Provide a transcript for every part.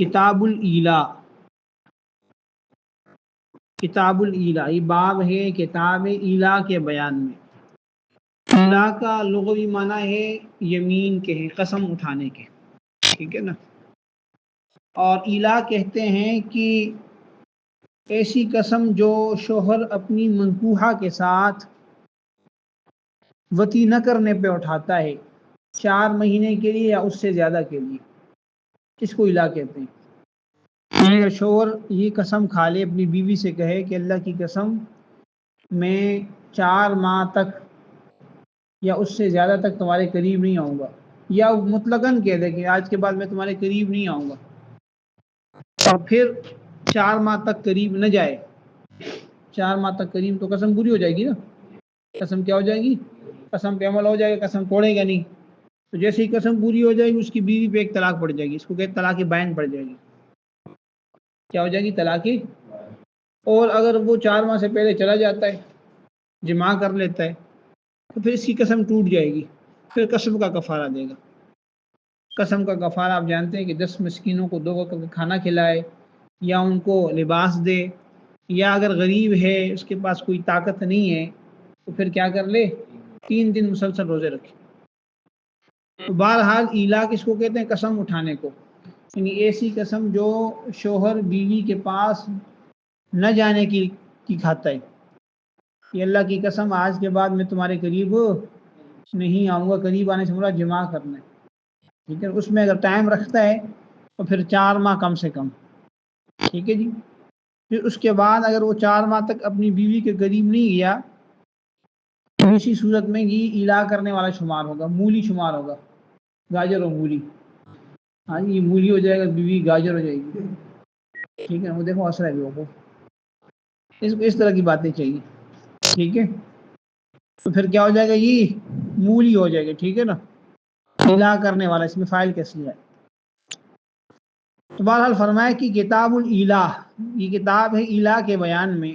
کتاب الایلا، کتاب الایلا یہ باب ہے کتاب ایلا کے بیان میں۔ ایلا کا لغوی معنی ہے یمین کے، ہے قسم اٹھانے کے، ٹھیک ہے نا۔ اور ایلا کہتے ہیں کہ ایسی قسم جو شوہر اپنی منکوحہ کے ساتھ وطی نہ کرنے پہ اٹھاتا ہے 4 مہینے کے لیے یا اس سے زیادہ کے لیے، اس کو ایلا کہتے ہیں۔ اگر شوہر یہ قسم کھا لے، اپنی بیوی سے کہے کہ اللہ کی قسم میں 4 ماہ تک یا اس سے زیادہ تک تمہارے قریب نہیں آؤں گا، یا مطلقاً کہہ دے کہ آج کے بعد میں تمہارے قریب نہیں آؤں گا، اور پھر 4 ماہ تک قریب نہ جائے، 4 ماہ تک قریب، تو قسم پوری ہو جائے گی نا، قسم کیا ہو جائے گی، قسم پہ عمل ہو جائے گا، قسم توڑے گا نہیں۔ تو جیسے ہی قسم پوری ہو جائے گی اس کی بیوی پہ ایک طلاق پڑ جائے گی، اس کو کہتے طلاق بائن پڑ جائے گی، کیا ہو جائے گی، طلاق۔ اور اگر وہ 4 ماہ سے پہلے چلا جاتا ہے، جماع کر لیتا ہے، تو پھر اس کی قسم ٹوٹ جائے گی، پھر قسم کا کفارہ دے گا۔ قسم کا کفارہ آپ جانتے ہیں کہ 10 مسکینوں کو 2 وقت کا کھانا کھلائے، یا ان کو لباس دے، یا اگر غریب ہے اس کے پاس کوئی طاقت نہیں ہے تو پھر کیا کر لے، 3 دن مسلسل روزے رکھے۔ تو بہرحال ایلا کس کو کہتے ہیں، قسم اٹھانے کو، یعنی ایسی قسم جو شوہر بیوی کے پاس نہ جانے کی کھاتا ہے، کہ اللہ کی قسم آج کے بعد میں تمہارے قریب نہیں آؤں گا، قریب آنے سے مراد جماع کرنا ہے، ٹھیک ہے۔ اس میں اگر ٹائم رکھتا ہے تو پھر 4 ماہ کم سے کم، ٹھیک ہے جی۔ پھر اس کے بعد اگر وہ 4 ماہ تک اپنی بیوی کے قریب نہیں گیا تو اسی صورت میں یہ ایلا کرنے والا شمار ہوگا، مولی شمار ہوگا، گاجر اور مولی، ہاں جی، یہ مولی ہو جائے گا، بیوی گاجر ہو جائے گی، ٹھیک ہے۔ وہ دیکھو اثر ہے لوگوں کو، اس طرح کی باتیں چاہیے، ٹھیک ہے۔ تو پھر کیا ہو جائے گا، یہ مولی ہو جائے گا، ٹھیک ہے نا، ایلا کرنے والا، اس میں فاعل کیسے ہے۔ تو بہرحال فرمایا کہ کتاب الایلا، یہ کتاب ہے ایلا کے بیان میں۔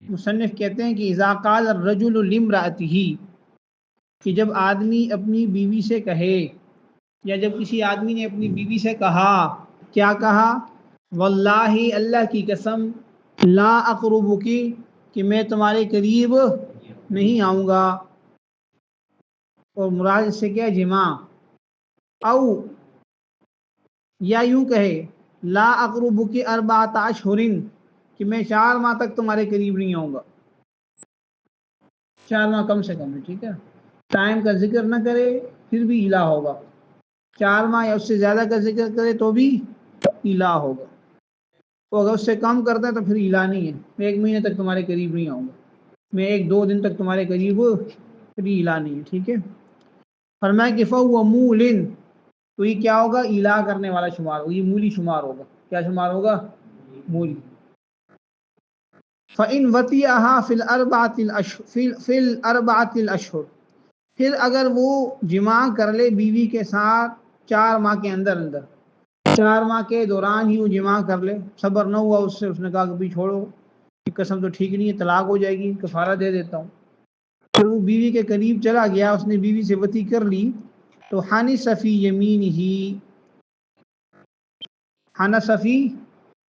مصنف کہتے ہیں کہ اذا قال الرجل لامرأته، کہ جب آدمی اپنی بیوی سے کہے، یا جب کسی آدمی نے اپنی بیوی سے کہا، کیا کہا، واللہ اللہ کی قسم، لا اقربکی، کہ میں تمہارے قریب نہیں آؤں گا، اور مراد اس سے کیا ہے، جماع، او یا یوں کہے، لا اقربکی 4 اشہر، کہ میں 4 ماہ تک تمہارے قریب نہیں آؤں گا، 4 ماہ کم سے کم ہے، ٹھیک ہے۔ ٹائم کا ذکر نہ کرے پھر بھی ایلا ہوگا، 4 ماہ یا اس سے زیادہ کا ذکر کرے تو بھی ایلا ہوگا، تو اگر اس سے کم کرتا ہے تو پھر ایلا نہیں ہے، میں 1 مہینے تک تمہارے قریب نہیں آؤں گا، میں 1-2 دن تک تمہارے قریب، پھر ایلا نہیں ہے، ٹھیک ہے۔ فرمایا کہ فَهُوَ مُولٍ، تو یہ کیا ہوگا، ایلا کرنے والا شمار ہوگا، یہ مولی شمار ہوگا، کیا شمار ہوگا، مولی۔ فَإِنْ وَطِئَهَا فِي الْأَرْبَعَةِ الْأَشْهُرِ، پھر اگر وہ جماع کر لے بیوی کے ساتھ 4 ماہ کے اندر، 4 ماہ کے دوران ہی وہ جماع کر لے، صبر نہ ہوا اس سے، اس نے کہا کہ بھی چھوڑو، یہ قسم تو ٹھیک نہیں ہے، طلاق ہو جائے گی، کفارہ دے دیتا ہوں، پھر وہ بیوی کے قریب چلا گیا، اس نے بیوی سے وطی کر لی، تو حنث فی یمینہ، حنث فی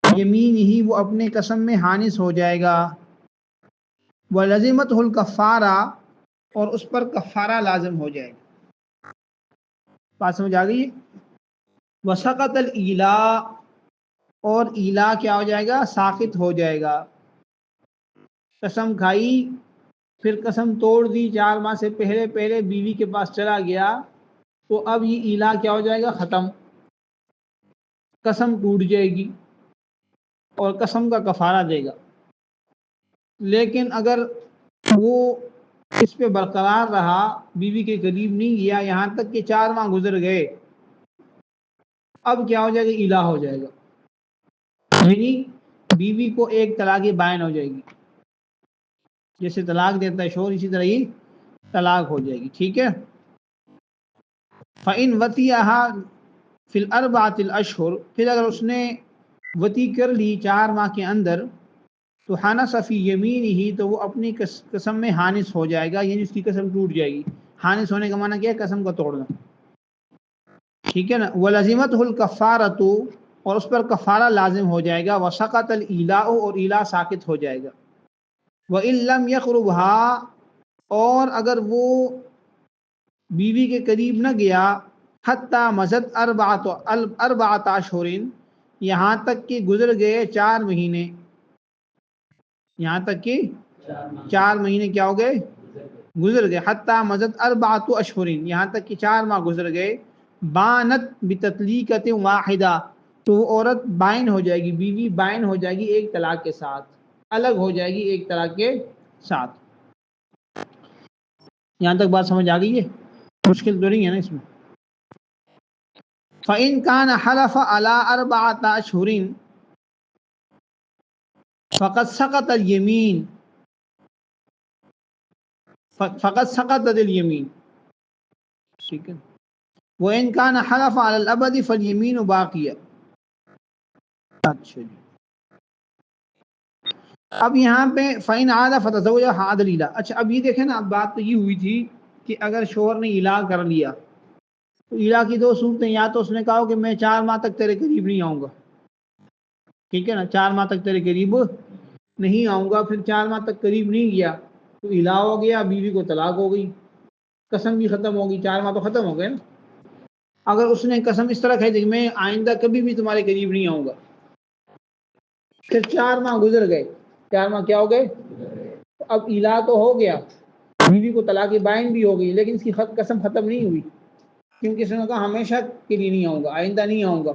یمینہ، وہ اپنے قسم میں حانث ہو جائے گا، وَلَزِمَتْهُ الْكَفَّارَةُ، اور اس پر کفارہ لازم ہو جائے گا۔ بات سمجھ آ گئی ہے۔ وَسَقَطَ الْإِیلَاءُ، اور ایلا کیا ہو جائے گا، ساقط ہو جائے گا۔ قسم کھائی، پھر قسم توڑ دی، 4 ماہ سے پہلے بیوی کے پاس چلا گیا، تو اب یہ ایلا کیا ہو جائے گا، ختم، قسم ٹوٹ جائے گی، اور قسم کا کفارہ دے گا۔ لیکن اگر وہ اس پہ برقرار رہا، بیوی کے قریب نہیں گیا، یہاں تک کہ 4 ماہ گزر گئے، اب کیا ہو جائے گا، ایلا ہو جائے گا، یعنی بیوی کو ایک طلاق بائن ہو جائے گی، جیسے طلاق دیتا ہے شوہر اسی طرح ہی طلاق ہو جائے گی، ٹھیک ہے۔ فَإِنْ وَطِئَهَا فِي الْأَرْبَعَةِ الْأَشْهُرِ، پھر اگر اس نے وطی کر لی 4 ماہ کے اندر، تو حنث فی یمینہ، تو وہ اپنی قسم میں حانث ہو جائے گا، یعنی اس کی قسم ٹوٹ جائے گی۔ حانث ہونے کا معنی کیا ہے، قسم کو توڑنا، ٹھیک ہے نا۔ وَلَزِمَتْهُ الْكَفَّارَةُ، اور اس پر کفارہ لازم ہو جائے گا، وسقط الالاء اور الا ساقط ہو جائے گا، وان لم يقربها اور اگر وہ بیوی کے قریب نہ گیا، حتی مزد اربعۃ اشہر یہاں تک کہ گزر گئے 4 مہینے، یہاں تک کہ 4 مہینے کیا ہو گئے گزر گئے، حتی مزد اربعۃ اشہر یہاں تک کہ 4 ماہ گزر گئے، بانت بتطلیقۃ واحدہ تو وہ عورت بائن ہو جائے گی، بیوی بائن ہو جائے گی ایک طلاق کے ساتھ، الگ ہو جائے گی ایک طلاق کے ساتھ۔ یہاں تک بات سمجھ آ گئی ہے؟ مشکل تو نہیں ہے نا اس میں؟ فَإِن كَانَ حَلَفَ عَلَىٰ 4 أشهر فقد سقط الیمین، فقد سقطت الیمین، ٹھیک ہے۔ وَإِن كَانَ حَلَفَ عَلَى الْأَبَدِ فَالْيَمِينُ بَاقِيَةٌ۔ اچھا جی، اب یہاں پہ فَإِنْ عَادَ فَتَزَوَّجَ عَادَ الْإِلَىٰ۔ اچھا اب یہ دیکھیں نا، اب بات تو یہ ہوئی تھی کہ اگر شوہر نے الا کر لیا تو الا کی 2 صورتیں، یا تو اس نے کہا کہ میں 4 ماہ تک تیرے قریب نہیں آؤں گا، ٹھیک ہے نا، 4 ماہ تک تیرے قریب نہیں آؤں گا، پھر 4 ماہ تک قریب نہیں گیا تو الا ہو گیا، بیوی کو طلاق ہو گئی، قسم بھی ختم ہوگی، 4 ماہ تو ختم ہو گئے نا۔ اگر اس نے قسم اس طرح کہی تھی کہ میں آئندہ کبھی بھی تمہارے قریب نہیں آؤں گا، پھر 4 ماہ گزر گئے، 4 ماہ کیا ہو گئے، اب الا تو ہو گیا، بیوی کو طلاق بائن بھی ہو گئی، لیکن اس کی قسم ختم نہیں ہوئی، کیونکہ اس نے کہا ہمیشہ کے لیے نہیں آؤں گا، آئندہ نہیں آؤں گا،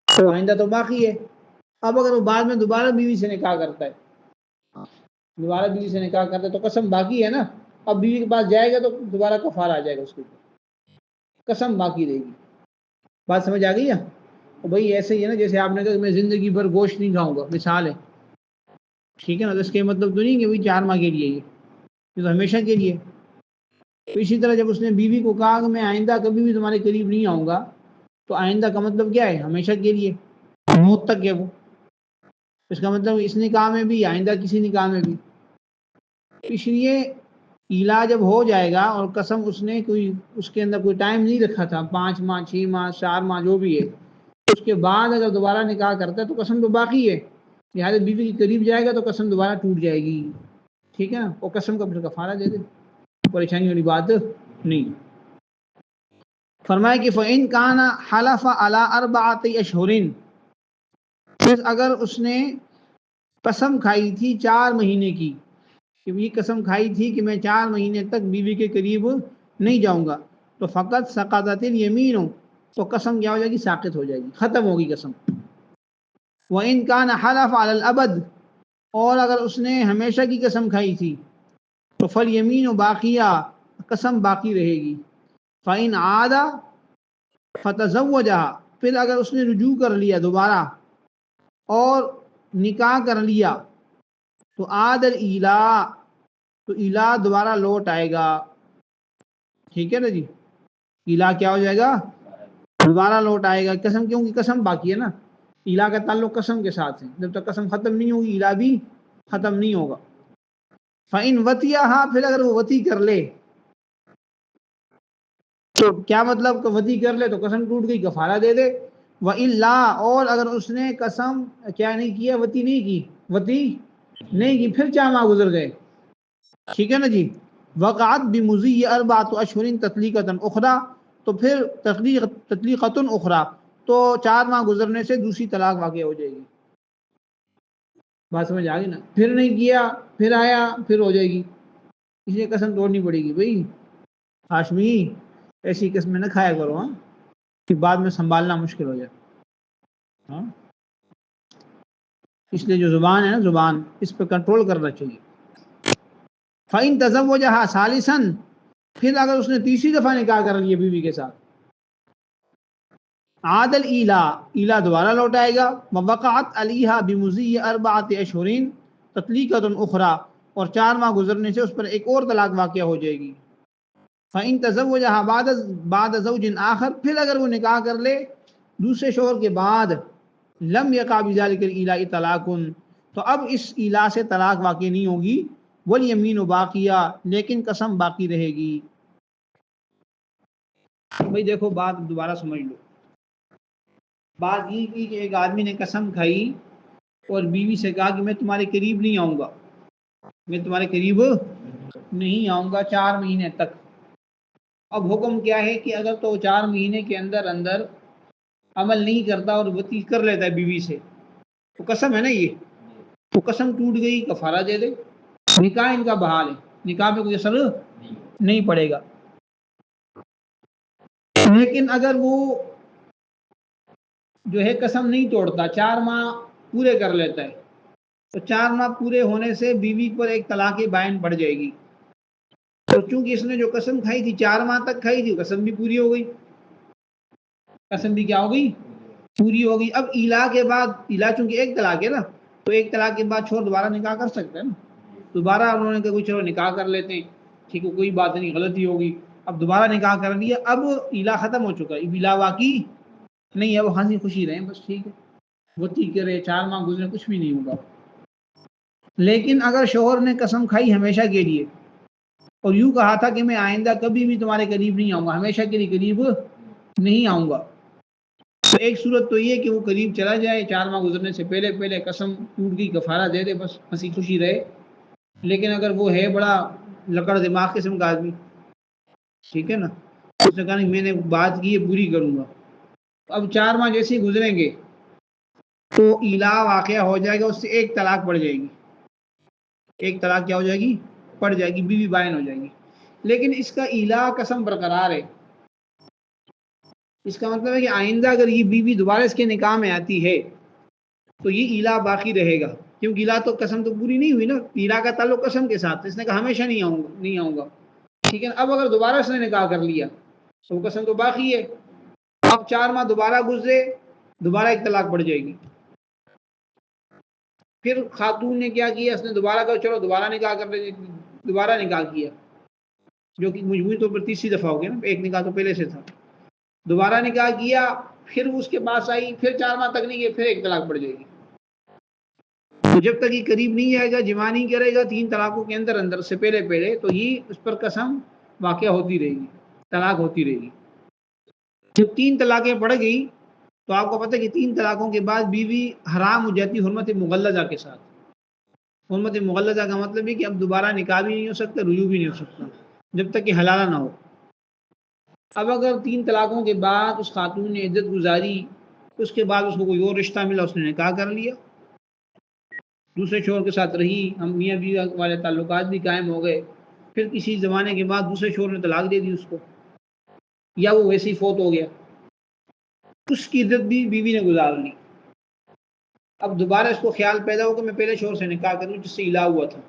تو آئندہ تو باقی ہے۔ اب اگر وہ بعد میں دوبارہ بیوی سے نکاح کرتا ہے، دوبارہ بیوی سے نکاح کرتا ہے تو قسم باقی ہے نا، اب بیوی کے پاس جائے گا تو دوبارہ کفارہ آ جائے گا، اس کے اوپر قسم باقی رہے گی۔ بات سمجھ آ گئی ہے؟ بھائی ایسے ہی ہے نا، جیسے آپ نے کہا کہ میں زندگی بھر گوشت نہیں کھاؤں گا، مثال ہے، ٹھیک ہے نا، تو اس کے مطلب تو نہیں کہ وہی 4 ماہ کے لیے، یہ تو ہمیشہ کے لیے۔ تو اسی طرح جب اس نے بیوی کو کہا کہ میں آئندہ کبھی بھی تمہارے قریب نہیں آؤں گا، تو آئندہ کا مطلب کیا ہے، ہمیشہ کے لیے، موت تک ہے وہ، اس کا مطلب اس نکاح میں بھی آئندہ کسی نکاح میں بھی۔ اس لیے الا جب ہو جائے گا اور قسم اس نے کوئی اس کے اندر کوئی ٹائم نہیں رکھا تھا، 5 ماہ 6 ماہ 4 ماہ جو بھی ہے، اس کے بعد اگر دوبارہ نکاح کرتا ہے تو قسم تو باقی ہے، لہٰذا بیوی کے قریب جائے گا تو قسم دوبارہ ٹوٹ جائے گی، ٹھیک ہے نا، وہ قسم کا پھر کفارہ دے دے، پریشانی والی بات نہیں۔ فرمایا کہ فَإِن كَانَ حَلَفَ عَلَىٰ 4 أشهر، پھر اگر اس نے قسم کھائی تھی 4 مہینے کی، کہ یہ قسم کھائی تھی کہ میں 4 مہینے تک بیوی کے قریب نہیں جاؤں گا، تو فقط سقطت الیمین، تو قسم کیا ہو جائے گی، ساقط ہو جائے گی، ختم ہوگی قسم۔ وَإِن كَانَ حَلَفَ عَلَى الْأَبَدِ، اور اگر اس نے ہمیشہ کی قسم کھائی تھی تو فَالْيَمِينُ بَاقِيَةٌ، قسم باقی رہے گی۔ فَإِنْ عَادَ فَتَزَوَّجَهَا، پھر اگر اس نے رجوع کر لیا دوبارہ اور نکاح کر لیا تو عاد الالا، تو الا دوبارہ لوٹ آئے گا، ٹھیک ہے نا جی، الا کیا ہو جائے گا، دوبارہ لوٹ آئے گا، قسم کیونکہ قسم باقی ہے نا، الا کا تعلق قسم کے ساتھ ہے، جب تک قسم ختم نہیں ہوگی الا بھی ختم نہیں ہوگا۔ فَإِنْ وَطِيَهَا، پھر اگر وہ وطی کر لے، تو کیا مطلب کہ وطی کر لے تو قسم ٹوٹ گئی، کفارہ دے دے۔ وَإِلَّا، اور اگر اس نے قسم کیا نہیں کیا، وطی نہیں کی، وطی نہیں کی، پھر 4 ماہ گزر گئے، ٹھیک ہے نا جی، وقعت بمضی 4 أشهر تطلیقۃ اخری، تو پھر تطلیقۃ اخری، تو 4 ماہ گزرنے سے دوسری طلاق واقع ہو جائے گی۔ بات سمجھ آ گئی نا، پھر نہیں کیا، پھر آیا، پھر ہو جائے گی، اس لیے قسم توڑنی پڑے گی بھائی، ہاشمی ایسی قسمیں نہ کھایا کرو، ہاں، کہ بعد میں سنبھالنا مشکل ہو جائے، ہاں، اس لیے جو زبان ہے نا، زبان اس پہ کنٹرول کرنا چاہیے۔ فَإِن تَزَوَّجَهَا ثَالِثًا، پھر اگر اس نے تیسری دفعہ نکاح کر لیا بیوی کے ساتھ، عاد الالا، الا دوبارہ لوٹ آئے گا، وقعت علیہا بمضی 4 أشهر تطلیقۃ اخری، اور 4 ماہ گزرنے سے اس پر ایک اور طلاق واقع ہو جائے گی۔ فَإِن تَزَوَّجَهَا بعد زوج آخر، پھر اگر وہ نکاح کر لے دوسرے شوہر کے بعد، لم یقع بذلک الالا طلاق، تو اب اس الا سے طلاق واقع نہیں ہوگی، والیمین باقیہ، لیکن قسم باقی رہے گی۔ بھئی دیکھو بات دوبارہ سمجھ لو، بات یہ کی کہ ایک آدمی نے قسم کھائی اور بیوی سے کہا کہ میں تمہارے قریب نہیں آؤں گا، میں تمہارے قریب نہیں آؤں گا 4 مہینے تک۔ اب حکم کیا ہے کہ اگر تو 4 مہینے کے اندر اندر عمل نہیں کرتا اور وطی کر لیتا ہے بیوی سے، تو قسم ہے نا یہ، تو قسم ٹوٹ گئی، کفارہ دے دے، نکاح ان کا بحال ہے، نکاح پہ کوئی اثر نہیں پڑے گا۔ لیکن اگر وہ جو ہے قسم نہیں توڑتا، 4 ماہ پورے کر لیتا ہے، تو 4 ماہ پورے ہونے سے بیوی پر ایک طلاق بائن پڑ جائے گی۔ تو چونکہ اس نے جو قسم کھائی تھی 4 ماہ تک کھائی تھی، قسم بھی پوری ہو گئی، قسم بھی کیا ہو گئی، پوری ہو گئی۔ اب ایلا کے بعد، ایلا چونکہ ایک طلاق ہے نا، تو ایک طلاق کے بعد چھوڑ دوبارہ نکاح کر سکتے ہیں نا۔ دوبارہ انہوں نے کہا چلو نکاح کر لیتے ہیں، ٹھیک ہے کوئی بات نہیں، غلطی ہوگی، اب دوبارہ نکاح کر لیا، اب ایلا ختم ہو چکا ہے، اب ایلا واقعی نہیں ہے، وہ ہنسی خوشی رہیں بس، ٹھیک ہے وہ ٹھیک ہے رہے، 4 ماہ گزرے کچھ بھی نہیں ہوگا۔ لیکن اگر شوہر نے قسم کھائی ہمیشہ کے لیے اور یوں کہا تھا کہ میں آئندہ کبھی بھی تمہارے قریب نہیں آؤں گا، ہمیشہ کے لیے قریب نہیں آؤں گا، تو ایک صورت تو یہ کہ وہ قریب چلا جائے، 4 ماہ گزرنے سے پہلے پہلے قسم ٹوٹ گئی، کفارہ دے دے، بس ہنسی خوشی رہے۔ لیکن اگر وہ ہے بڑا لکڑ دماغ قسم کا آدمی، ٹھیک ہے نا، اس نے کہا نہیں میں نے بات کی ہے پوری کروں گا، اب 4 ماہ جیسے ہی گزریں گے تو ایلا واقعہ ہو جائے گا، اس سے ایک طلاق پڑ جائے گی، ایک طلاق کیا ہو جائے گی، پڑ جائے گی، بیوی بائن ہو جائے گی۔ لیکن اس کا ایلا قسم برقرار ہے، اس کا مطلب ہے کہ آئندہ اگر یہ بیوی دوبارہ اس کے نکاح میں آتی ہے تو یہ ایلا باقی رہے گا، کیونکہ ایلا تو قسم تو پوری نہیں ہوئی نا، ایلا کا تعلق قسم کے ساتھ، اس نے کہا ہمیشہ نہیں آؤں گا، ٹھیک ہے۔ اب اگر دوبارہ اس نے نکاح کر لیا تو وہ قسم تو باقی ہے، اب 4 ماہ دوبارہ گزرے، دوبارہ ایک طلاق پڑ جائے گی۔ پھر خاتون نے کیا کیا، اس نے دوبارہ کہا چلو دوبارہ نکاح کر لیں، دوبارہ نکاح کیا، جو کہ مجموعی طور پر تیسری دفعہ ہو گیا نا، ایک نکاح تو پہلے سے تھا، دوبارہ نکاح کیا، پھر اس کے پاس آئی، پھر 4 ماہ تک نہیں گئے، پھر ایک طلاق پڑ جائے گی۔ تو جب تک یہ قریب نہیں آئے گا، جمع نہیں کرے گا 3 طلاقوں کے اندر اندر سے پہلے پہلے، تو یہ اس پر قسم واقع ہوتی رہے گی، طلاق ہوتی رہے گی۔ جب 3 طلاقیں پڑ گئی تو آپ کو پتہ ہے کہ 3 طلاقوں کے بعد بیوی حرام ہو جاتی حرمت مغلظہ کے ساتھ۔ حرمت مغلظہ کا مطلب ہے کہ اب دوبارہ نکاح بھی نہیں ہو سکتا، رجوع بھی نہیں ہو سکتا جب تک کہ حلالہ نہ ہو۔ اب اگر 3 طلاقوں کے بعد اس خاتون نے عدت گزاری، اس کے بعد اس کو کوئی اور رشتہ ملا، اس نے نکاح کر لیا، دوسرے شوہر کے ساتھ رہی، ہم میاں بیوی والے تعلقات بھی قائم ہو گئے، پھر کسی زمانے کے بعد دوسرے شوہر نے طلاق دے دی اس کو، یا وہ ویسے ہی فوت ہو گیا، اس کی عدت بھی بیوی نے گزار لی۔ اب دوبارہ اس کو خیال پیدا ہو کہ میں پہلے شوہر سے نکاح کروں جس سے الا ہوا تھا،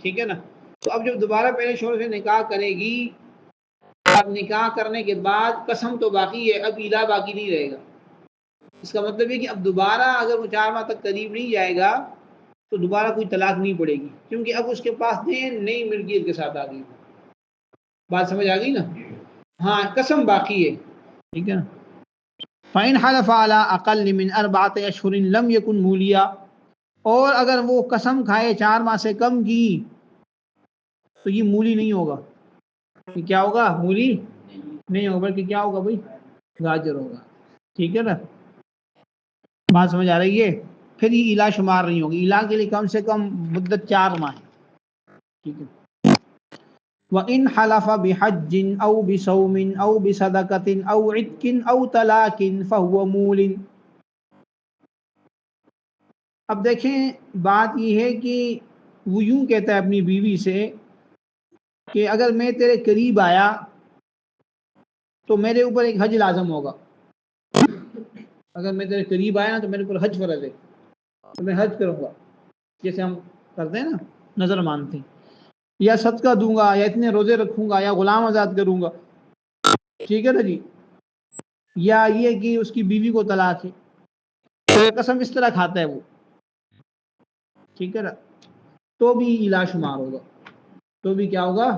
ٹھیک ہے نا، تو اب جب دوبارہ پہلے شوہر سے نکاح کرے گی، اب نکاح کرنے کے بعد قسم تو باقی ہے، اب الا باقی نہیں رہے گا۔ اس کا مطلب ہے کہ اب دوبارہ اگر وہ 4 ماہ تک قریب نہیں جائے گا تو دوبارہ کوئی طلاق نہیں پڑے گی، کیونکہ اب اس کے پاس نئی ملکیت کے ساتھ آ گئی۔ بات سمجھ آ گئی نا؟ ہاں قسم باقی ہے، ٹھیک ہے نا۔ فَإِنْ حَلَفَ عَلَىٰ أَقَلِّ مِنْ 4 أَشْهُرٍ لَمْ يَكُنْ مُولِيًا، اور اگر وہ قسم کھائے 4 ماہ سے کم کی تو یہ مولی نہیں ہوگا، یہ کیا ہوگا، مولی نہیں ہوگا، بلکہ کیا ہوگا بھائی، گاجر ہوگا، ٹھیک ہے نا۔ بات سمجھ آ رہی ہے؟ پھر یہ الا شمار نہیں ہوگی، الا کے لیے کم سے کم مدت 4 ماہ ہے، ٹھیک ہے۔ وَإِنْ حَلَفَ بِحَجٍّ أَوْ بِصَوْمٍ أَوْ بِصَدَقَةٍ أَوْ عِتْقٍ أَوْ طَلَاقٍ فَهُوَ مُولٍ۔ اب دیکھیں بات یہ ہے کہ وہ یوں کہتا ہے اپنی بیوی سے کہ اگر میں تیرے قریب آیا تو میرے اوپر ایک حج لازم ہوگا، اگر میں تیرے قریب آیا نا تو میرے اوپر حج فرض ہے، تو میں حج کروں گا، جیسے ہم کرتے ہیں نا، نظر مانتے ہیں، یا صدقہ دوں گا، یا اتنے روزے رکھوں گا، یا غلام آزاد کروں گا، ٹھیک ہے نا جی، یا یہ کہ اس کی بیوی کو طلاق ہے، تو قسم اس طرح کھاتا ہے وہ، ٹھیک ہے نا، تو بھی الا شمار ہوگا، تو بھی کیا ہوگا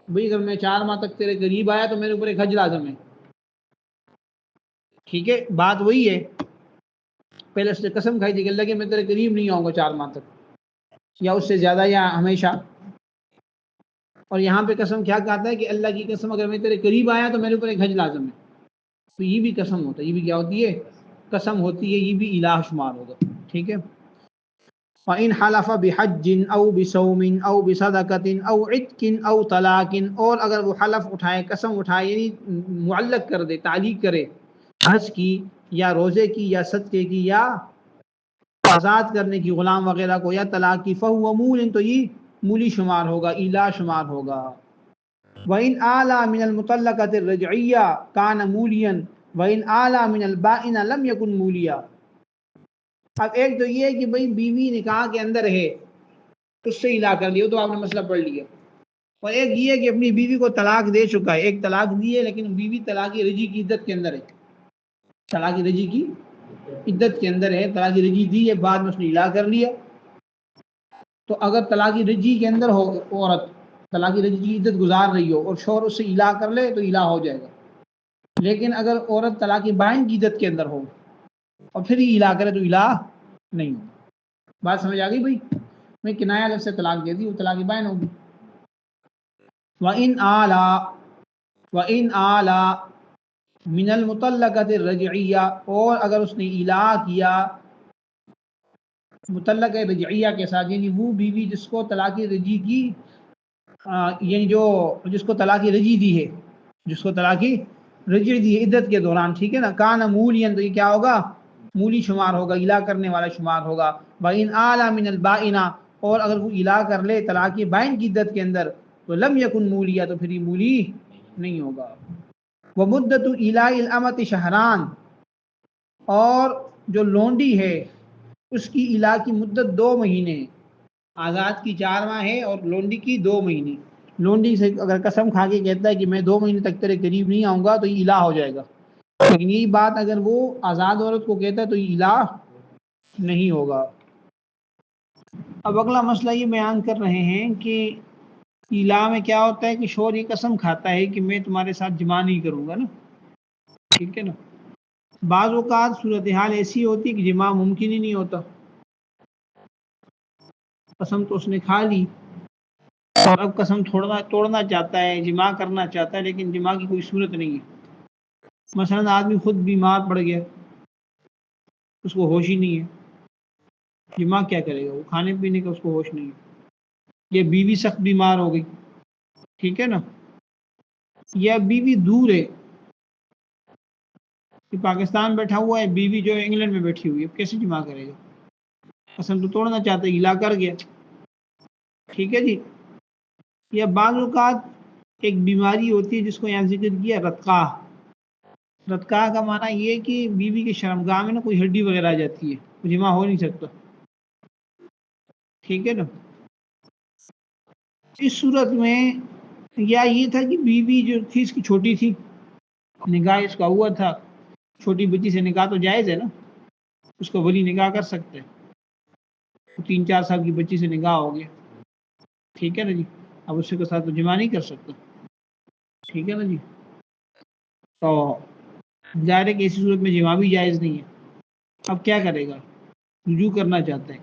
بھئی، اگر میں 4 ماہ تک تیرے قریب آیا تو میرے اوپر ایک حج لازم ہے، ٹھیک ہے۔ بات وہی ہے، پہلے اس نے قسم کھائی تھی کہ اللہ کہ میں تیرے قریب نہیں آؤں گا 4 ماہ تک، یا اس سے زیادہ، یا ہمیشہ، اور یہاں پہ قسم کیا کہتا ہے کہ اللہ کی قسم اگر میں تیرے قریب آیا تو میرے اوپر ایک حج لازم ہے، تو یہ بھی قسم ہوتا ہے، یہ بھی کیا ہوتی ہے، قسم ہوتی ہے یہ بھی الہ شمار ہوگا. ٹھیک ہے. فَإِنْ حَلَفَ بِحَجٍّ أَوْ بِصَوْمٍ أَوْ بِصَدَقَةٍ أَوْ عِتْقٍ أَوْ طَلَاقٍ، اور اگر وہ حلف اٹھائے، قسم اٹھائے، یعنی معلق کر دے، تعلیق کرے حج کی یا روزے کی یا صدقے کی یا آزاد کرنے کی غلام وغیرہ کو یا طلاق کی، فَهُوَ مُولٍ، تو یہ مولی شمار ہوگا، الہ شمار ہوگا. وَإِنْ آلَى مِنَ الْمُطَلَّقَةِ الرَّجْعِيَّةِ كَانَ مُولِيًا وَإِنْ آلَى مِنَ الْبَائِنَ لَمْ يَكُنْ مُولِيًا. اب ایک تو یہ ہے کہ بھئی بیوی نکاح کے اندر ہے، اس سے الہ کر لیا، تو آپ نے مسئلہ پڑھ لیا. اور ایک یہ ہے کہ اپنی بیوی کو طلاق دے چکا ہے، ایک طلاق دی ہے لیکن بیوی طلاق رجی کی عدت کے اندر ہے، طلاق رجی کی عدت کے اندر ہے، طلاق رجی دی ہے، بعد میں اس نے الہ کر لیا. تو اگر طلاق رجی کے اندر ہو عورت، طلاق رجی کی عدت گزار رہی ہو اور شوہر اس سے الہ کر لے تو الہ ہو جائے گا. لیکن اگر عورت طلاق بائن کی عدت کے اندر ہو اور پھر ہی الہ کرے تو الہ نہیں ہو. بات سمجھ آ گئی بھائی؟ میں کنایا لفظ سے طلاق دے دی، وہ طلاق بائن ہوگی. وَإِنْ آلَى مِنَ الْمُطَلَّقَةِ الرَّجْعِيَّةِ، اور اگر اس نے الہ کیا مطلقہ رجعیہ کے ساتھ، یعنی وہ بیوی جس کو طلاق رجی کی یعنی جو جس کو طلاق رجی دی ہے، جس کو طلاق رجی دی ہے عدت کے دوران، ٹھیک ہے نا، کان مولین، تو یہ کیا ہوگا؟ مولی شمار ہوگا، الہ کرنے والا شمار ہوگا. وَإِنْ آلَى مِنَ الْبَائِنَ، اور اگر وہ الہ کر لے طلاق بائن کی عدت کے اندر تو لم یکن مولیا، تو پھر یہ مولی نہیں ہوگا. ومدت الہ الامۃ شہران، اور جو لونڈی ہے اس کی الہ کی مدت 2 مہینے، آزاد کی 4 ماہ ہے اور لونڈی کی 2 مہینے. لونڈی سے اگر قسم کھا کے کہتا ہے کہ میں 2 مہینے تک تیرے قریب نہیں آؤں گا تو یہ الہ ہو جائے گا. لیکن یہی بات اگر وہ آزاد عورت کو کہتا ہے تو یہ الہ نہیں ہوگا. اب اگلا مسئلہ یہ بیان کر رہے ہیں کہ الہ میں کیا ہوتا ہے کہ شوہر یہ قسم کھاتا ہے کہ میں تمہارے ساتھ جماع نہیں کروں گا نا، ٹھیک ہے نا. بعض اوقات صورتحال ایسی ہوتی ہے کہ جماع ممکن ہی نہیں ہوتا، قسم تو اس نے کھا لی اور اب قسم توڑنا چاہتا ہے، جماع کرنا چاہتا ہے، لیکن جماع کی کوئی صورت نہیں ہے. مثلا آدمی خود بیمار پڑ گیا، اس کو ہوش ہی نہیں ہے، جماع کیا کرے گا؟ وہ کھانے پینے کا اس کو ہوش نہیں ہے. یا بیوی سخت بیمار ہو گئی، ٹھیک ہے نا، یا بیوی دور ہے کہ پاکستان بیٹھا ہوا ہے، بیوی جو ہے انگلینڈ میں بیٹھی ہوئی ہے، کیسے جماع کرے گا؟ قسم تو توڑنا چاہتا ہے، الہ کر گیا، ٹھیک ہے جی. یا بعض اوقات ایک بیماری ہوتی ہے جس کو یہاں ذکر کیا رتقاء. رتقاء کا معنی یہ کہ بیوی کے شرمگاہ میں نا کوئی ہڈی وغیرہ آ جاتی ہے، جماع ہو نہیں سکتا، ٹھیک ہے نا. اس صورت میں یا یہ تھا کہ بیوی جو تھی اس کی چھوٹی تھی، نکاح اس کا ہوا تھا، چھوٹی بچی سے نکاح تو جائز ہے نا، اس کو ولی نکاح کر سکتے ہیں. 3-4 سال کی بچی سے نکاح ہو گیا، ٹھیک ہے نا جی، اب اس کے ساتھ تو جماع نہیں کر سکتا، ٹھیک ہے نا جی. تو ظاہر ہے کہ ایسی صورت میں جماع بھی جائز نہیں ہے. اب کیا کرے گا؟ رجوع کرنا چاہتا ہے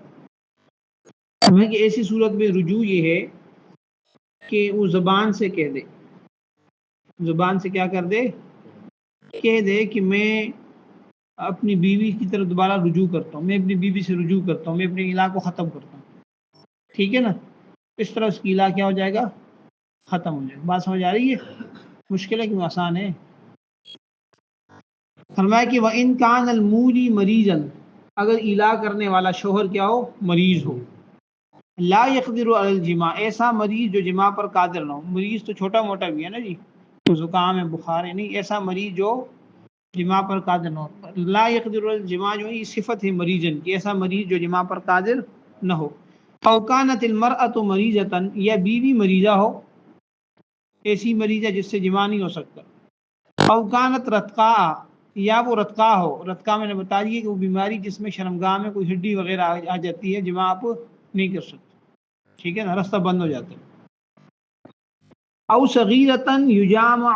کہ ایسی صورت میں رجوع یہ ہے کہ وہ زبان سے کہہ دے، زبان سے کیا کر دے؟ کہہ دے کہ میں اپنی بیوی کی طرف دوبارہ رجوع کرتا ہوں، میں اپنی بیوی سے رجوع کرتا ہوں، میں اپنے الہ کو ختم کرتا ہوں، ٹھیک ہے نا. اس طرح اس کی الہ کیا ہو جائے گا؟ ختم ہو جائے گا. بات سمجھ آ رہی ہے؟ مشکل ہے کہ آسان ہے. فرمایا کہ وَإِن كَانَ الْمُولِي مَرِيضًا، اگر الہ کرنے والا شوہر کیا ہو؟ مریض ہو. لا يقدر على الجماع، ایسا مریض جو جماع پر قادر نہ ہو. مریض تو چھوٹا موٹا بھی ہے نا جی، زکام ہے، بخار ہے، نہیں، ایسا مریض جو جماع پر قادر نہ ہو. لا يقدر على الجماع جو یہ صفت ہے مریضن کی، ایسا مریض جو جماع پر قادر نہ ہو. او كانت المرأة مریضة، یا بیوی مریضہ ہو، ایسی مریض ہے جس سے جماع نہیں ہو سکتا. او كانت رتقاء، یا وہ رتقاء ہو. رتقاء میں نے بتا دیا کہ وہ بیماری جس میں شرمگاہ میں کوئی ہڈی وغیرہ آ جاتی ہے، جماع آپ نہیں کر سکتے، ٹھیک ہے نا، راستہ بند ہو جاتا ہے. او صغیرۃ یجامع،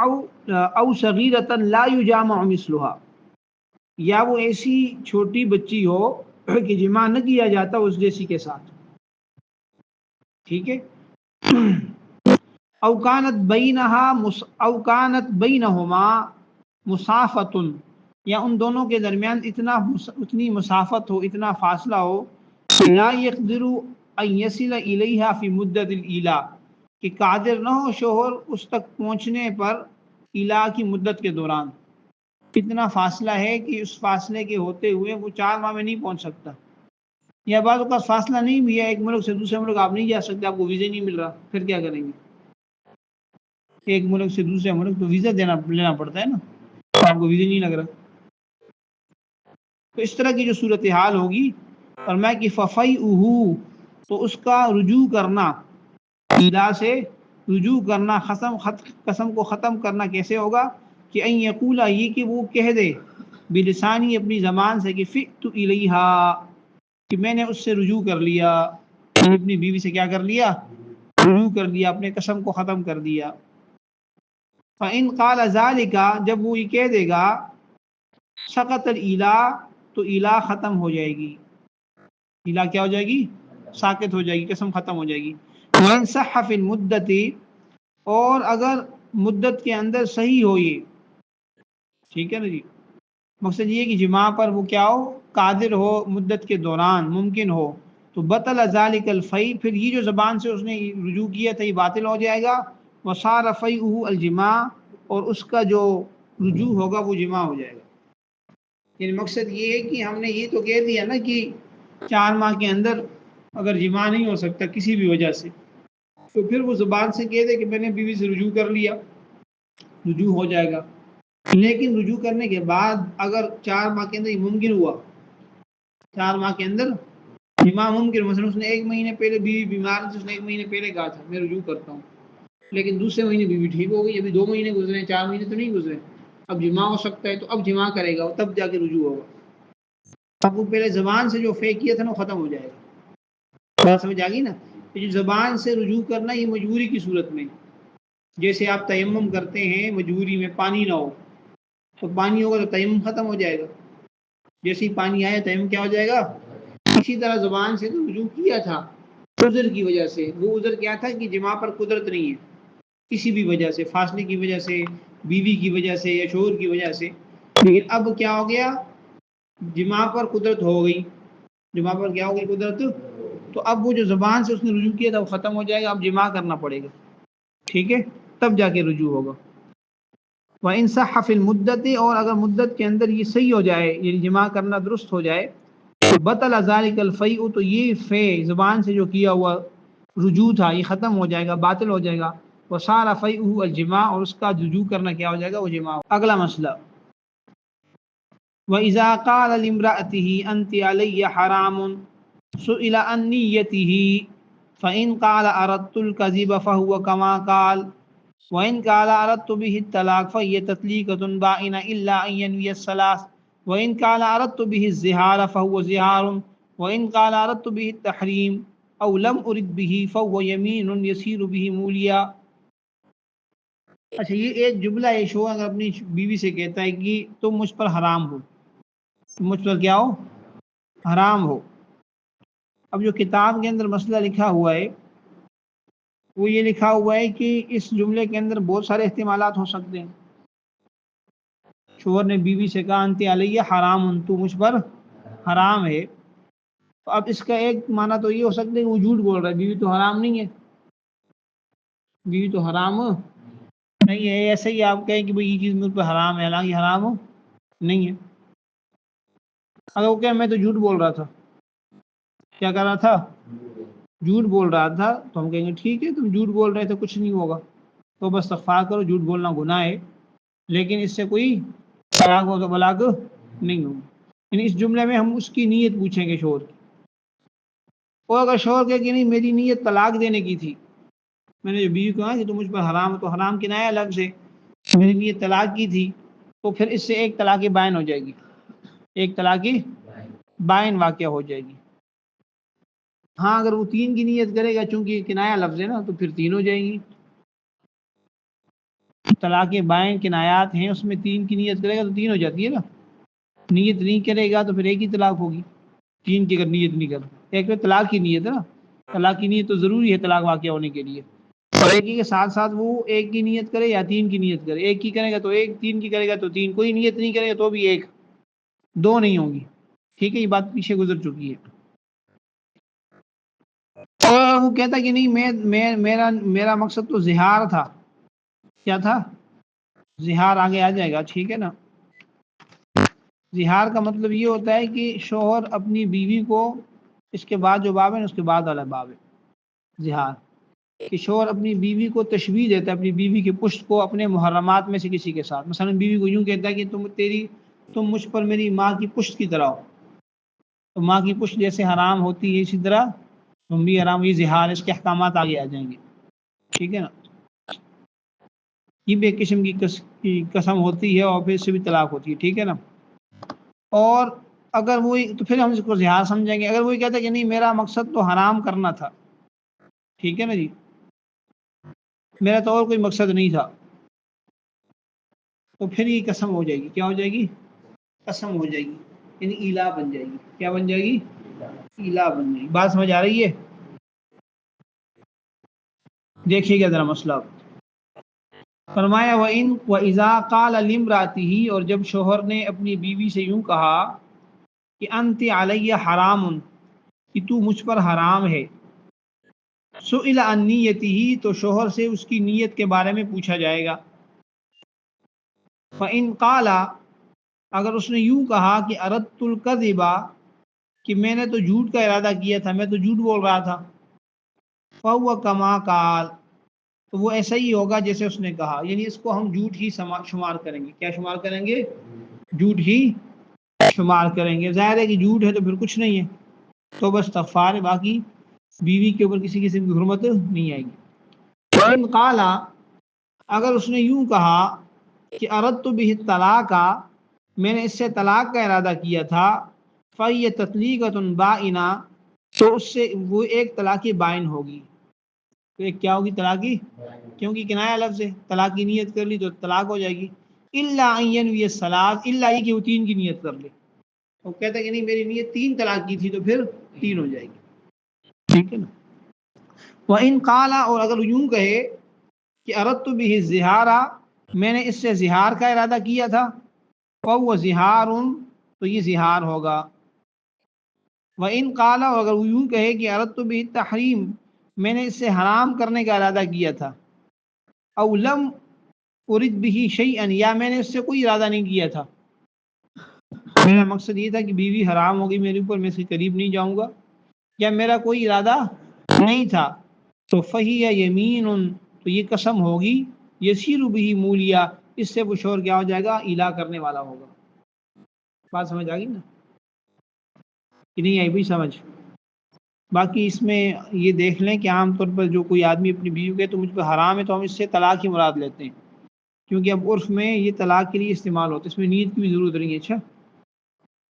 او صغیرۃ لا یجامع مثلها، یا وہ ایسی چھوٹی بچی ہو کہ جماع نہ کیا جاتا اس جیسی کے ساتھ، ٹھیک ہے. او کانت بینہما مصافۃ، یا ان دونوں کے درمیان اتنی مسافت ہو، اتنا فاصلہ ہو کہ لا يقدر ان يصل الیہا فی مدت الایلا، کہ قادر نہ ہو شوہر اس تک پہنچنے پر ایلا کی مدت کے دوران. اتنا فاصلہ ہے کہ اس فاصلے کے ہوتے ہوئے وہ 4 ماہ میں نہیں پہنچ سکتا. یا بعض اوقات فاصلہ نہیں بھی ہے، ایک ملک سے دوسرے ملک آپ نہیں جا سکتے، آپ کو ویزا نہیں مل رہا، پھر کیا کریں گے؟ ایک ملک سے دوسرے ملک تو ویزا لینا پڑتا ہے نا، آپ کو ویزا نہیں لگ رہا. تو اس طرح کی جو صورتحال ہوگی، فرمایا کہ فَفَيْئُهُ، تو اس کا رجوع کرنا، ایلا سے رجوع کرنا، قسم کو ختم کرنا کیسے ہوگا؟ کہ ان یقولا، یہ کہ وہ کہہ دے بلسانی، اپنی زبان سے، کہ فئت الیہا، کہ میں نے اس سے رجوع کر لیا، اپنی بیوی سے کیا کر لیا؟ رجوع کر لیا، اپنے قسم کو ختم کر دیا. فَإِنْ قَالَ ذَلِكَ، جب وہ یہ کہہ دے گا سقط الایلا، تو ایلا ختم ہو جائے گی. ایلا کیا ہو جائے گی؟ ساقط ہو جائے گی، قسم ختم ہو جائے گی. وَإِنْ صَحَّ فِي الْمُدَّةِ، اور اگر مدت کے اندر صحیح ہو یہ، ٹھیک ہے نا جی، مقصد یہ کہ جماع پر وہ کیا ہو؟ قادر ہو، مدت کے دوران ممکن ہو، تو بطل ذالک الفی، پھر یہ جو زبان سے اس نے رجوع کیا تھا یہ باطل ہو جائے گا. وصار فیہ الجماع، اور اس کا جو رجوع ہوگا وہ جماع ہو جائے گا. یعنی مقصد یہ ہے کہ ہم نے یہ تو کہہ دیا نا کہ 4 ماہ کے اندر اگر جماع نہیں ہو سکتا کسی بھی وجہ سے، تو پھر وہ زبان سے کہہ دے کہ میں نے بیوی سے رجوع کر لیا، رجوع ہو جائے گا. لیکن رجوع کرنے کے بعد اگر 4 ماہ کے اندر یہ ممکن ہوا، 4 ماہ کے اندر جماع ممکن، مثلا اس نے 1 مہینے پہلے بیوی بیمار تھی، اس نے 1 مہینے پہلے کہا تھا میں رجوع کرتا ہوں، لیکن دوسرے مہینے بیوی ٹھیک ہو گئی، ابھی 2 مہینے گزرے، 4 مہینے تو نہیں گزرے، اب جماع ہو سکتا ہے، تو اب جماع کرے گا، تب جا کے رجوع ہوگا. اب وہ پہلے زبان سے جو فے کیا تھا نا وہ ختم ہو جائے گا. بات سمجھ آ گئی نا؟ جو زبان سے رجوع کرنا یہ مجبوری کی صورت میں، جیسے آپ تیمم کرتے ہیں مجبوری میں، پانی نہ ہو تو پانی ہوگا تو تیمم ختم ہو جائے گا، جیسے ہی پانی آیا تیمم کیا ہو جائے گا. اسی طرح زبان سے تو رجوع کیا تھا عذر کی وجہ سے، وہ عذر کیا تھا کہ جماع پر قدرت نہیں ہے، کسی بھی وجہ سے، فاصلے کی وجہ سے، بیوی کی وجہ سے، یا شوہر کی وجہ سے. لیکن اب کیا ہو گیا؟ جماع پر قدرت ہو گئی، جماع پر کیا ہو گئی؟ قدرت. تو اب وہ جو زبان سے اس نے رجوع کیا تھا وہ ختم ہو جائے گا، اب جماع کرنا پڑے گا، ٹھیک ہے، تب جا کے رجوع ہوگا. وَإِنْ صَحَّ فِي الْمُدَّةِ، اور اگر مدت کے اندر یہ صحیح ہو جائے، یعنی جماع کرنا درست ہو جائے، تو بطل ذالک الفیء، تو یہ فے زبان سے جو کیا ہوا رجوع تھا یہ ختم ہو جائے گا، باطل ہو جائے گا. وصار فیء الجماع، اور اس کا رجوع کرنا کیا ہو جائے گا؟ وہ جماع. اگلا مسئلہ، وَإِذَا قَالَ لِامْرَأَتِهِ أَنْتِ عَلَيَّ حَرَامٌ سُئِلَ عَنْ نِيَّتِهِ فَإِنْ قَالَ أَرَدْتُ الْكَذِبَ فَهُوَ كَمَا قَالَ وَإِنْ قَالَ أَرَدْتُ بِهِ الطَّلَاقَ فَهِيَ تَطْلِيقَةٌ بَائِنَةٌ إِلَّا أَنْ يَنْوِيَ الثَّلَاثَ وَإِنْ قَالَ أَرَدْتُ بِهِ الزِّهَارَ فَهُوَ زِهَارٌ وَإِنْ قَالَ أَرَدْتُ بِهِ التَّحْرِيمَ أَوْ لَمْ أُرِدْ بِهِ فَهُوَ يَمِينٌ يَسِيرُ بِهِ مُولِيًا. اچھا، یہ ایک جملہ ہے، شوہر اگر اپنی بیوی سے کہتا ہے کہ تم مجھ پر حرام ہو، مجھ پر کیا ہو؟ حرام ہو. اب جو کتاب کے اندر مسئلہ لکھا ہوا ہے وہ یہ لکھا ہوا ہے کہ اس جملے کے اندر بہت سارے احتمالات ہو سکتے ہیں. شوہر نے بیوی سے کہا انت علیہ حرام، تو مجھ پر حرام ہے، تو اب اس کا ایک معنی تو یہ ہو سکتا ہے کہ وہ جھوٹ بول رہا ہے، بیوی تو حرام نہیں ہے، بیوی تو حرام نہیں ہے. ایسے ہی آپ کہیں کہ بھئی یہ چیز مجھ پر حرام ہے، حالانکہ حرام نہیں ہے. اگر وہ کہ میں تو جھوٹ بول رہا تھا، کیا کر رہا تھا؟ جھوٹ بول رہا تھا، تو ہم کہیں گے ٹھیک ہے تم جھوٹ بول رہے تھے، کچھ نہیں ہوگا، تو بس استغفار کرو، جھوٹ بولنا گناہ ہے، لیکن اس سے کوئی طلاق و طلاق نہیں ہوگی. یعنی اس جملے میں ہم اس کی نیت پوچھیں گے شوہر کی. اور اگر شوہر کہے کہ نہیں میری نیت طلاق دینے کی تھی، میں نے جو بیوی کہا کہ تم مجھ پر حرام، تو حرام کنایہ لفظ ہے، میری نیت طلاق کی تھی، تو پھر اس سے ایک طلاق بائن ہو جائے گی، ایک طلاق بائن واقع ہو جائے گی. ہاں اگر وہ 3 کی نیت کرے گا، چونکہ کنایہ لفظ ہے نا، تو پھر 3 ہو جائے گی. طلاق بائن کنایات ہیں، اس میں 3 کی نیت کرے گا تو 3 ہو جاتی ہے نا. نیت نہیں کرے گا تو پھر ایک ہی طلاق ہوگی، 3 کی اگر نیت نہیں کرتا. ایک تو طلاق کی نیت ہے نا، طلاق کی نیت تو ضروری ہے طلاق واقع ہونے کے لیے، اور ایک ہی کے ساتھ ساتھ وہ 1 کی نیت کرے یا 3 کی نیت کرے. 1 کی کرے گا تو 1، 3 کی کرے گا تو 3، کوئی نیت نہیں کرے گا تو بھی 1. دو نہیں ہوں گی، ٹھیک ہے، یہ بات پیچھے گزر چکی ہے۔ اور وہ کہتا کہ نہیں میرا مقصد تو زہار تھا، کیا تھا؟ زہار آگے آ جائے گا، ٹھیک ہے نا۔ زہار کا مطلب یہ ہوتا ہے کہ شوہر اپنی بیوی کو، اس کے بعد جو باب ہے اس کے بعد والا باب ہے زہار، کہ شوہر اپنی بیوی کو تشبیہ دیتا ہے، اپنی بیوی کی پشت کو اپنے محرمات میں سے کسی کے ساتھ، مثلا بیوی کو یوں کہتا ہے کہ تم مجھ پر میری ماں کی پشت کی طرح ہو، تو ماں کی پشت جیسے حرام ہوتی ہے اسی طرح تم بھی حرام، یہ زہار، اس کے احکامات آگے آ جائیں گے، ٹھیک ہے نا۔ یہ بھی ایک قسم کی قسم ہوتی ہے اور پھر اس سے بھی طلاق ہوتی ہے، ٹھیک ہے نا۔ اور اگر وہی، تو پھر ہم اس کو زہار سمجھیں گے۔ اگر وہی کہتا ہے کہ نہیں میرا مقصد تو حرام کرنا تھا، ٹھیک ہے نا جی، میرا تو اور کوئی مقصد نہیں تھا، تو پھر یہ قسم ہو جائے گی، کیا ہو جائے گی؟ قسم ہو جائے گی، یعنی ایلا بن جائے گی، کیا بن جائے گی؟ ایلا بن جائے گی۔ بات سمجھ آ رہی ہے؟ دیکھیے گا ذرا مسئلہ۔ فرمایا وَإِن وَإِذَا قَالَ لِامْرَأَتِهِ، اور جب شوہر نے اپنی بیوی سے یوں کہا کہ انت علی حرام، کہ تو مجھ پر حرام ہے، سئل عن نیتہ، تو شوہر سے اس کی نیت کے بارے میں پوچھا جائے گا۔ فَإِن قَالَ، اگر اس نے یوں کہا کہ اردت الکذب، کہ میں نے تو جھوٹ کا ارادہ کیا تھا، میں تو جھوٹ بول رہا تھا، فَهُوَ كَمَا قَالَ، تو وہ ایسا ہی ہوگا جیسے اس نے کہا، یعنی اس کو ہم جھوٹ ہی شمار کریں گے۔ کیا شمار کریں گے؟ جھوٹ ہی شمار کریں گے۔ ظاہر ہے کہ جھوٹ ہے تو پھر کچھ نہیں ہے، تو بس استغفار ہے، باقی بیوی کے اوپر کسی قسم کی حرمت نہیں آئے گی۔ وَإِن قَالَ، اگر اس نے یوں کہا کہ اردت بہ الطلاق، میں نے اس سے طلاق کا ارادہ کیا تھا، فَهِيَ تَطْلِيقَةٌ بَائِنَةٌ، تو اس سے وہ ایک طلاق بائن ہوگی۔ تو ایک کیا ہوگی؟ طلاقی، کیونکہ کنایا لفظ ہے، طلاق کی نیت کر لی تو طلاق ہو جائے گی۔ الا ان ینوی الثلاث، الا یہ کہ وہ تین کی نیت کر لے، وہ کہتا ہے کہ نہیں میری نیت تین طلاق کی تھی، تو پھر تین ہو جائے گی، ٹھیک ہے نا۔ وَإِن قَالَ، اور اگر یوں کہے کہ اردت بہ الظہار، میں نے اس سے زہار کا ارادہ کیا تھا، فَهُوَ زِہَارٌ، تو یہ زہار ہوگا۔ وَإِن قَالَ، اور اگر وہ یوں کہے کہ اردت بہ التحریم، میں نے اس سے حرام کرنے کا ارادہ کیا تھا، او لم ارد بہ شیئا، یا میں نے اس سے کوئی ارادہ نہیں کیا تھا، میرا مقصد یہ تھا کہ بیوی حرام ہوگی میرے اوپر، میں اس کے قریب نہیں جاؤں گا، یا میرا کوئی ارادہ نہیں تھا، تو فہی یمین، تو یہ قسم ہوگی، یسیر بہ مولیا، اس سے وہ شوہر کیا ہو جائے گا؟ الا کرنے والا ہوگا۔ بات سمجھ آ گئی نا کہ نہیں آئی بھائی سمجھ؟ باقی اس میں یہ دیکھ لیں کہ عام طور پر جو کوئی آدمی اپنی بیوی کہ تو مجھ پہ حرام ہے، تو ہم اس سے طلاق ہی مراد لیتے ہیں، کیونکہ اب عرف میں یہ طلاق کے لیے استعمال ہوتا ہے، اس میں نیت کی بھی ضرورت نہیں ہے۔ اچھا،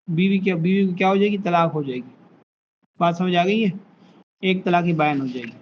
بیوی کو کیا ہو جائے گی؟ طلاق ہو جائے گی۔ بات سمجھ آ گئی ہے؟ ایک طلاق ہی بائن ہو جائے گی۔